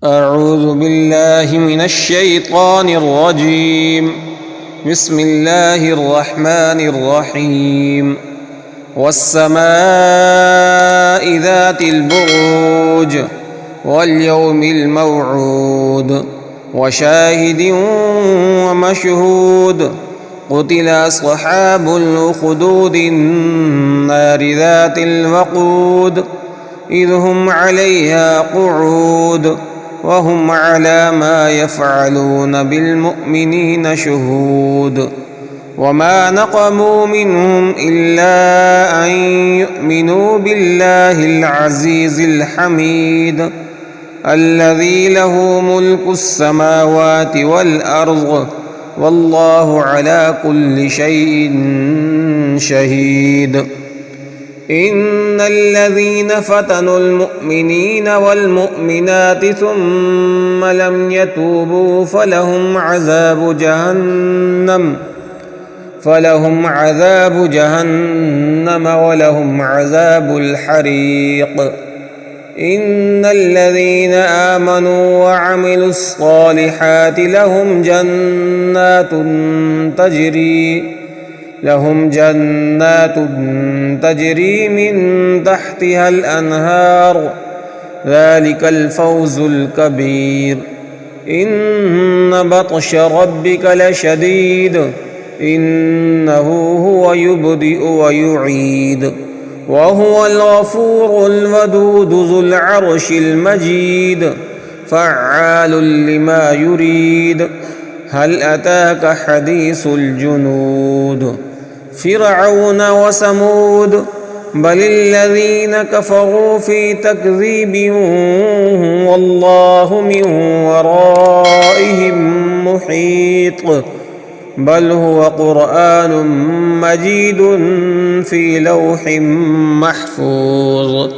أعوذ بالله من الشيطان الرجيم. بسم الله الرحمن الرحيم. والسماء ذات البروج واليوم الموعود وشاهد ومشهود. قتل أصحاب الأخدود النار ذات الوقود إذ هم عليها قعود وهم على ما يفعلون بالمؤمنين شهود. وما نقموا منهم إلا أن يؤمنوا بالله العزيز الحميد الذي له ملك السماوات والأرض والله على كل شيء شهيد. إن الذين فتنوا المؤمنين والمؤمنات ثم لم يتوبوا فلهم عذاب جهنم ولهم عذاب الحريق. إن الذين آمنوا وعملوا الصالحات لهم جنات تجري من تحتها الأنهار ذلك الفوز الكبير. إن بطش ربك لشديد إنه هو يبدئ ويعيد وهو الغفور الودود ذو العرش المجيد فعال لما يريد. هل أتاك حديث الجنود فرعون وثمود بل الذين كفروا في تكذيب والله من ورائهم محيط. بل هو قرآن مجيد في لوح محفوظ.